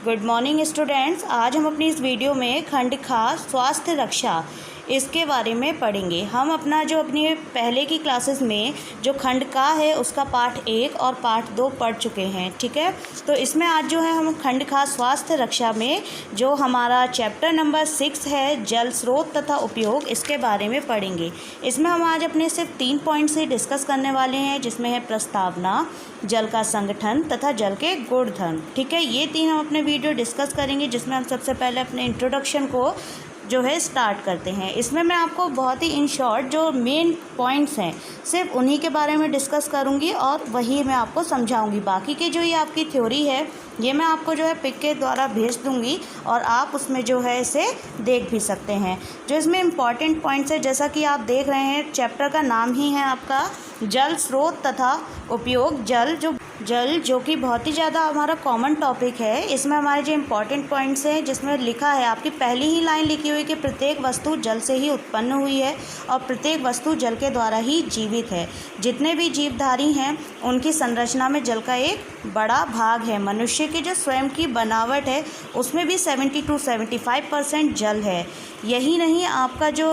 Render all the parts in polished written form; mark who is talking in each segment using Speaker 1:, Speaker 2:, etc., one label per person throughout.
Speaker 1: Good morning students. आज हम अपनी इस वीडियो में खंड खा स्वास्थ्य रक्षा इसके बारे में पढ़ेंगे। हम अपनी पहले की क्लासेस में जो खंड का है उसका पार्ट 1 और पार्ट 2 पढ़ चुके हैं, ठीक है। तो इसमें आज जो है हम खंड खा स्वास्थ्य रक्षा में जो हमारा चैप्टर नंबर 6 है जल स्रोत तथा उपयोग, इसके बारे में पढ़ेंगे। इसमें हम आज अपने सिर्फ 3 पॉइंट से डिस्कस करने वाले हैं, जिसमें है प्रस्तावना, जल का संगठन तथा जल के गुणधर्म, ठीक है। ये 3 हम अपने वीडियो डिस्कस करेंगे, जिसमें हम सबसे पहले अपने इंट्रोडक्शन को जो है स्टार्ट करते हैं। इसमें मैं आपको बहुत ही इन शॉर्ट जो मेन पॉइंट्स हैं सिर्फ उन्हीं के बारे में डिस्कस करूंगी और वही मैं आपको समझाऊंगी। बाकी की जो ये आपकी थ्योरी है ये मैं आपको जो है पिक के द्वारा भेज दूंगी और आप उसमें जो है इसे देख भी सकते हैं। जो इसमें इम्पॉर्टेंट पॉइंट्स है, जैसा कि आप देख रहे हैं, चैप्टर का नाम ही है आपका जल स्रोत तथा उपयोग। जल जो कि बहुत ही ज़्यादा हमारा कॉमन टॉपिक है। इसमें हमारे जो इम्पॉर्टेंट पॉइंट्स हैं, जिसमें लिखा है, आपकी पहली ही लाइन लिखी हुई कि प्रत्येक वस्तु जल से ही उत्पन्न हुई है और प्रत्येक वस्तु जल के द्वारा ही जीवित है। जितने भी जीवधारी हैं उनकी संरचना में जल का एक बड़ा भाग है। मनुष्य की जो स्वयं की बनावट है उसमें भी 70 to 75% जल है। यही नहीं, आपका जो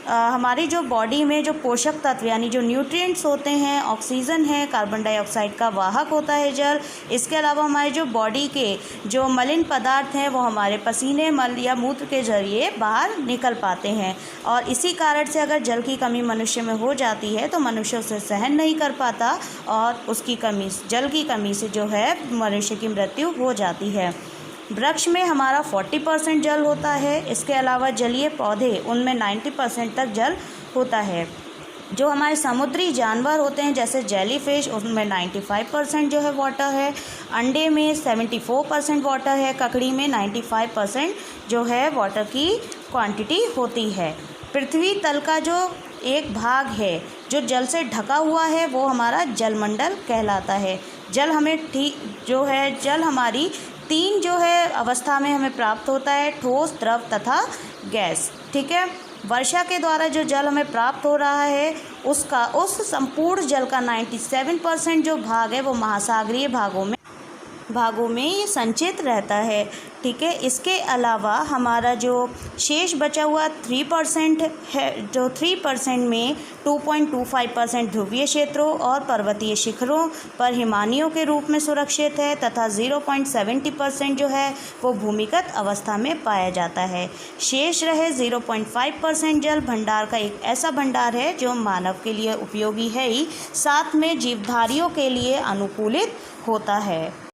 Speaker 1: हमारी जो बॉडी में जो पोषक तत्व यानी जो न्यूट्रिएंट्स होते हैं, ऑक्सीजन है, कार्बन डाइऑक्साइड का वाहक होता है जल। इसके अलावा हमारे जो बॉडी के जो मलिन पदार्थ हैं वो हमारे पसीने, मल या मूत्र के जरिए बाहर निकल पाते हैं। और इसी कारण से अगर जल की कमी मनुष्य में हो जाती है तो मनुष्य उसे सहन नहीं कर पाता और जल की कमी से जो है मनुष्य की मृत्यु हो जाती है। वृक्ष में हमारा 40% जल होता है। इसके अलावा जलीय पौधे, उनमें 90% तक जल होता है। जो हमारे समुद्री जानवर होते हैं जैसे जेलीफिश, उनमें 95% जो है वाटर है। अंडे में 74% वाटर है। ककड़ी में 95% जो है वाटर की क्वांटिटी होती है। पृथ्वी तल का जो एक भाग है जो जल से ढका हुआ है वो हमारा जलमंडल कहलाता है। जल हमारी 3 जो है अवस्था में हमें प्राप्त होता है, ठोस, द्रव तथा गैस, ठीक है। वर्षा के द्वारा जो जल हमें प्राप्त हो रहा है उस संपूर्ण जल का 97% जो भाग है वो महासागरीय भागों में ये संचित रहता है, ठीक है। इसके अलावा हमारा जो शेष बचा हुआ 3% है, जो 3% में 2.25% ध्रुवीय क्षेत्रों और पर्वतीय शिखरों पर हिमानियों के रूप में सुरक्षित है तथा 0.70% जो है वो भूमिगत अवस्था में पाया जाता है। शेष रहे 0.5% जल भंडार का एक ऐसा भंडार है जो मानव के लिए उपयोगी है ही, साथ में जीवधारियों के लिए अनुकूलित होता है।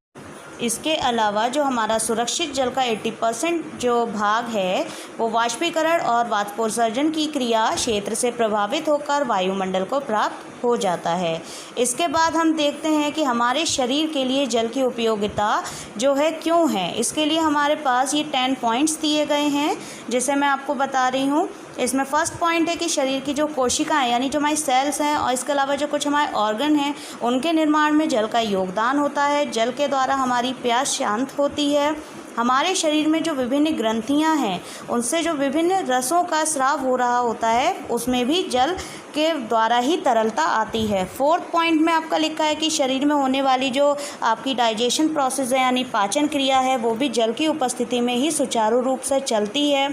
Speaker 1: इसके अलावा जो हमारा सुरक्षित जल का 80% जो भाग है वो वाष्पीकरण और वाष्पोत्सर्जन की क्रिया क्षेत्र से प्रभावित होकर वायुमंडल को प्राप्त हो जाता है। इसके बाद हम देखते हैं कि हमारे शरीर के लिए जल की उपयोगिता जो है क्यों है। इसके लिए हमारे पास ये 10 पॉइंट्स दिए गए हैं, जिसे मैं आपको बता रही हूँ। इसमें फर्स्ट पॉइंट है कि शरीर की जो कोशिकाएं यानी जो हमारी सेल्स हैं और इसके अलावा जो कुछ हमारे ऑर्गन हैं उनके निर्माण में जल का योगदान होता है। जल के द्वारा हमारी प्यास शांत होती है। हमारे शरीर में जो विभिन्न ग्रंथियां हैं उनसे जो विभिन्न रसों का स्राव हो रहा होता है उसमें भी जल के द्वारा ही तरलता आती है। 4th पॉइंट में आपका लिखा है कि शरीर में होने वाली जो आपकी डाइजेशन प्रोसेस है यानी पाचन क्रिया है वो भी जल की उपस्थिति में ही सुचारू रूप से चलती है,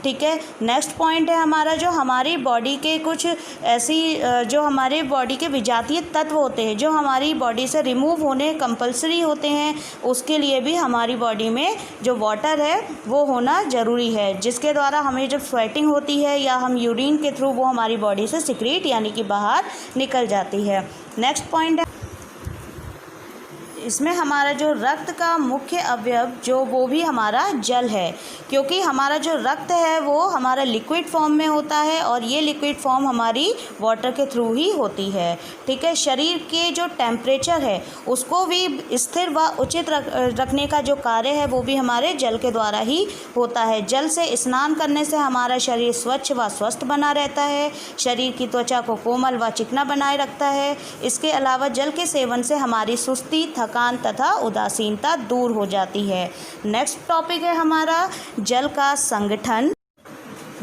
Speaker 1: ठीक है। नेक्स्ट पॉइंट है हमारा जो हमारी बॉडी के कुछ ऐसी जो हमारे बॉडी के विजातीय तत्व होते हैं जो हमारी बॉडी से रिमूव होने कंपलसरी होते हैं, उसके लिए भी हमारी बॉडी में जो वाटर है वो होना ज़रूरी है, जिसके द्वारा हमें जब स्वेटिंग होती है या हम यूरिन के थ्रू वो हमारी बॉडी से सिक्रीट यानी कि बाहर निकल जाती है। नेक्स्ट पॉइंट है इसमें हमारा जो रक्त का मुख्य अवयव जो वो भी हमारा जल है, क्योंकि हमारा जो रक्त है वो हमारा लिक्विड फॉर्म में होता है और ये लिक्विड फॉर्म हमारी वाटर के थ्रू ही होती है, ठीक है। शरीर के जो टेम्परेचर है उसको भी स्थिर व उचित रखने का जो कार्य है वो भी हमारे जल के द्वारा ही होता है। जल से स्नान करने से हमारा शरीर स्वच्छ व स्वस्थ बना रहता है, शरीर की त्वचा को कोमल व चिकना बनाए रखता है। इसके अलावा जल के सेवन से हमारी सुस्ती, थकान तथा उदासीनता दूर हो जाती है। नेक्स्ट टॉपिक है हमारा जल का संगठन।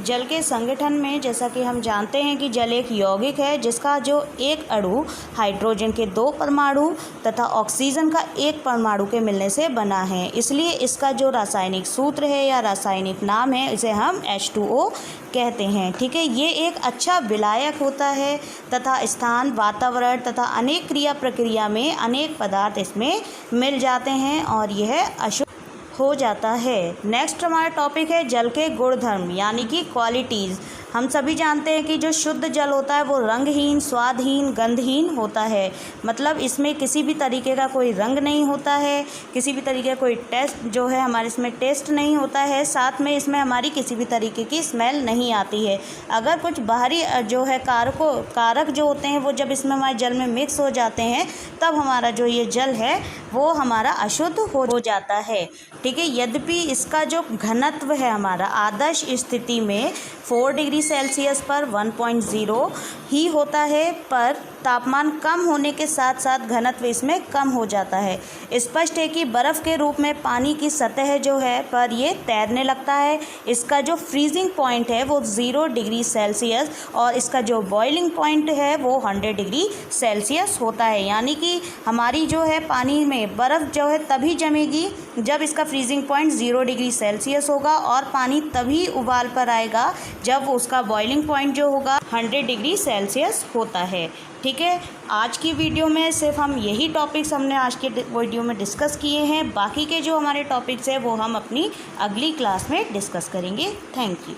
Speaker 1: जल के संगठन में जैसा कि हम जानते हैं कि जल एक यौगिक है जिसका जो एक अणु हाइड्रोजन के 2 परमाणु तथा ऑक्सीजन का 1 परमाणु के मिलने से बना है। इसलिए इसका जो रासायनिक सूत्र है या रासायनिक नाम है इसे हम H2O कहते हैं। ठीक है, ये एक अच्छा विलायक होता है तथा स्थान, वातावरण तथा अनेक क्रिया प्रक्रिया में अनेक पदार्थ इसमें मिल जाते हैं और यह अशुद्ध हो जाता है। नेक्स्ट हमारा टॉपिक है जल के गुणधर्म यानी कि क्वालिटीज़। हम सभी जानते हैं कि जो शुद्ध जल होता है वो रंगहीन, स्वादहीन, गंधहीन होता है। मतलब इसमें किसी भी तरीके का कोई रंग नहीं होता है, किसी भी तरीके का कोई टेस्ट जो है हमारे इसमें टेस्ट नहीं होता है, साथ में इसमें हमारी किसी भी तरीके की स्मेल नहीं आती है। अगर कुछ बाहरी जो है कारक जो होते हैं वो जब इसमें हमारे जल में मिक्स हो जाते हैं तब हमारा जो ये जल है वो हमारा अशुद्ध हो जाता है। ठीक है, यद्यपि इसका जो घनत्व है हमारा आदर्श स्थिति में 4 डिग्री सेल्सियस पर 1.0 ही होता है, पर तापमान कम होने के साथ साथ घनत्व इसमें कम हो जाता है। स्पष्ट है कि बर्फ़ के रूप में पानी की सतह जो है पर ये तैरने लगता है। इसका जो फ्रीजिंग पॉइंट है वो 0 डिग्री सेल्सियस और इसका जो बॉइलिंग पॉइंट है वो 100 डिग्री सेल्सियस होता है। यानी कि हमारी जो है पानी में बर्फ़ जो है तभी जमेगी जब इसका फ्रीजिंग पॉइंट 0 डिग्री सेल्सियस होगा और पानी तभी उबाल पर आएगा जब उसका बॉइलिंग पॉइंट जो होगा 100 डिग्री सेल्सियस होता है। ठीक है, आज की वीडियो में सिर्फ हम यही टॉपिक्स हमने आज के वीडियो में डिस्कस किए हैं। बाकी के जो हमारे टॉपिक्स हैं वो हम अपनी अगली क्लास में डिस्कस करेंगे। Thank you.